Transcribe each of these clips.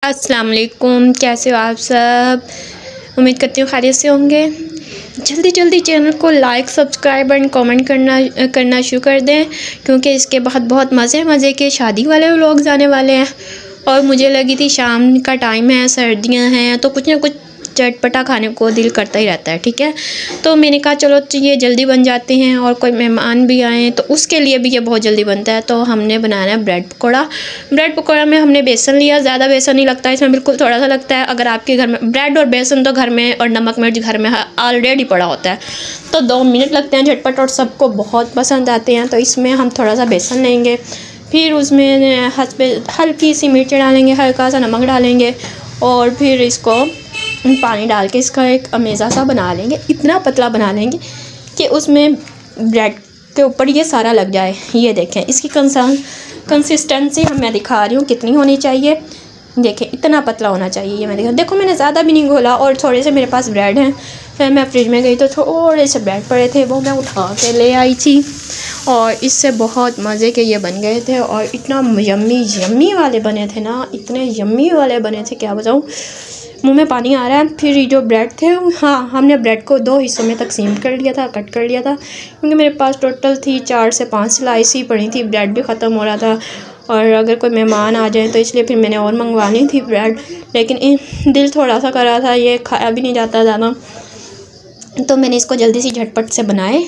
अस्सलाम वालेकुम, कैसे हो आप सब। उम्मीद करती हूँ खैरियत से होंगे। जल्दी जल्दी चैनल को लाइक, सब्सक्राइब एंड कमेंट करना शुरू कर दें, क्योंकि इसके बाद बहुत मज़े के शादी वाले व्लॉग्स आने वाले हैं। और मुझे लगी थी शाम का टाइम है, सर्दियां हैं, तो कुछ ना कुछ चटपटा खाने को दिल करता ही रहता है। ठीक है, तो मैंने कहा चलो ये जल्दी बन जाते हैं और कोई मेहमान भी आए तो उसके लिए भी ये बहुत जल्दी बनता है। तो हमने बनाना है ब्रेड पकौड़ा। ब्रेड पकौड़ा में हमने बेसन लिया, ज़्यादा बेसन नहीं लगता है इसमें, बिल्कुल थोड़ा सा लगता है। अगर आपके घर में ब्रेड और बेसन तो घर में, और नमक मिर्च घर में ऑलरेडी पड़ा होता है, तो 2 मिनट लगते हैं झटपट और सबको बहुत पसंद आते हैं। तो इसमें हम थोड़ा सा बेसन लेंगे, फिर उसमें हल्की सी मिर्च डालेंगे, हल्का सा नमक डालेंगे, और फिर इसको पानी डाल के इसका एक अमेज़ा सा बना लेंगे। इतना पतला बना लेंगे कि उसमें ब्रेड के ऊपर ये सारा लग जाए। ये देखें इसकी कंसिस्टेंसी मैं दिखा रही हूँ कितनी होनी चाहिए। देखें इतना पतला होना चाहिए। ये मैं देखो मैंने ज़्यादा भी नहीं घोला, और थोड़े से मेरे पास ब्रेड हैं। फिर मैं फ्रिज में गई तो थोड़े से ब्रेड पड़े थे, वो मैं उठा के ले आई थी, और इससे बहुत मज़े के ये बन गए थे। और इतना यम्मी वाले बने थे ना, इतने यम्मी वाले बने थे क्या बताऊँ, मुंह में पानी आ रहा है। फिर ये जो ब्रेड थे, हाँ हमने ब्रेड को 2 हिस्सों में तकसीम कर लिया था, कट कर लिया था, क्योंकि मेरे पास टोटल थी 4 से 5 स्लाइस पड़ी थी। ब्रेड भी ख़त्म हो रहा था, और अगर कोई मेहमान आ जाए तो इसलिए फिर मैंने और मंगवानी थी ब्रेड। लेकिन दिल थोड़ा सा कर रहा था, ये खाया भी नहीं जाता ज़्यादा, तो मैंने इसको जल्दी सी झटपट से बनाए।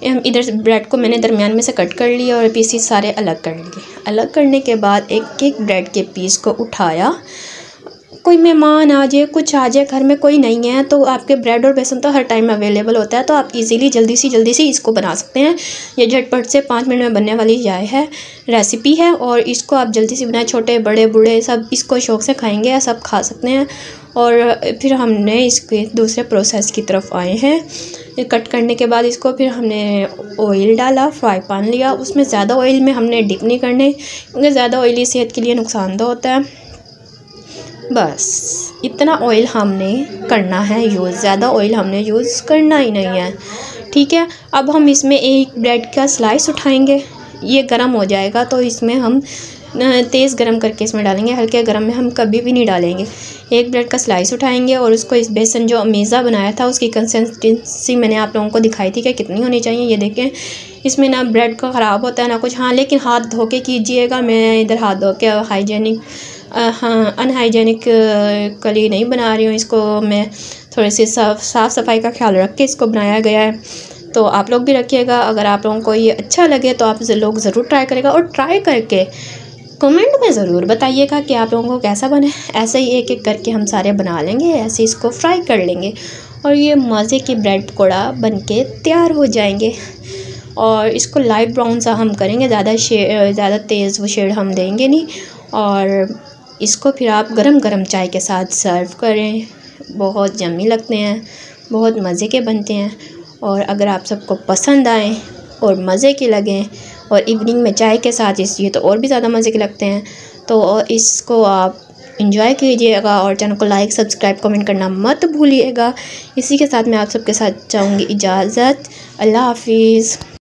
इधर से ब्रेड को मैंने दरमियान में से कट कर लिया और पीसेस सारे अलग कर लिए। अलग करने के बाद एक एक ब्रेड के पीस को उठाया। कोई मेहमान आ जाए, कुछ आ जाए, घर में कोई नहीं है, तो आपके ब्रेड और बेसन तो हर टाइम अवेलेबल होता है, तो आप इजीली जल्दी सी इसको बना सकते हैं। ये झटपट से 5 मिनट में बनने वाली रेसिपी है, और इसको आप जल्दी से बनाएं। छोटे बड़े बूढ़े सब इसको शौक़ से खाएंगे या सब खा सकते हैं। और फिर हमने इसके दूसरे प्रोसेस की तरफ आए हैं। कट करने के बाद इसको फिर हमने ऑयल डाला, फ्राई पैन लिया। उसमें ज़्यादा ऑयल में हमने डिप नहीं करने, क्योंकि ज़्यादा ऑयली सेहत के लिए नुकसानदेह होता है। बस इतना ऑयल हमने करना है यूज़, ज़्यादा ऑयल हमने यूज़ करना ही नहीं है। ठीक है, अब हम इसमें एक ब्रेड का स्लाइस उठाएंगे। ये गर्म हो जाएगा तो इसमें हम तेज़ गर्म करके इसमें डालेंगे, हल्के गर्म में हम कभी भी नहीं डालेंगे। एक ब्रेड का स्लाइस उठाएंगे और उसको इस बेसन जो अमेज़ा बनाया था उसकी कंसिस्टेंसी मैंने आप लोगों को दिखाई थी कि कितनी होनी चाहिए। ये देखें, इसमें ना ब्रेड का ख़राब होता है ना कुछ। हाँ, लेकिन हाथ धो के कीजिएगा। मैं इधर हाथ धो के अनहाइजेनिक कली नहीं बना रही हूँ। इसको मैं थोड़ी सी साफ़ सफाई का ख्याल रख के इसको बनाया गया है, तो आप लोग भी रखिएगा। अगर आप लोगों को ये अच्छा लगे तो आप लोग ज़रूर ट्राई करेगा, और ट्राई करके कमेंट में ज़रूर बताइएगा कि आप लोगों को कैसा बने। ऐसे ही एक एक करके हम सारे बना लेंगे, ऐसे इसको फ्राई कर लेंगे, और ये मज़े की ब्रेड पकौड़ा बन के तैयार हो जाएंगे। और इसको लाइट ब्राउन सा हम करेंगे, ज़्यादा तेज़ वो शेड हम देंगे नहीं। और इसको फिर आप गरम गरम चाय के साथ सर्व करें, बहुत यम्मी लगते हैं, बहुत मज़े के बनते हैं। और अगर आप सबको पसंद आए और मज़े के लगें, और इवनिंग में चाय के साथ ये तो और भी ज़्यादा मज़े के लगते हैं, तो इसको आप इंजॉय कीजिएगा। और चैनल को लाइक, सब्सक्राइब, कमेंट करना मत भूलिएगा। इसी के साथ मैं आप सबके साथ चाहूँगी इजाज़त। अल्लाह हाफिज़।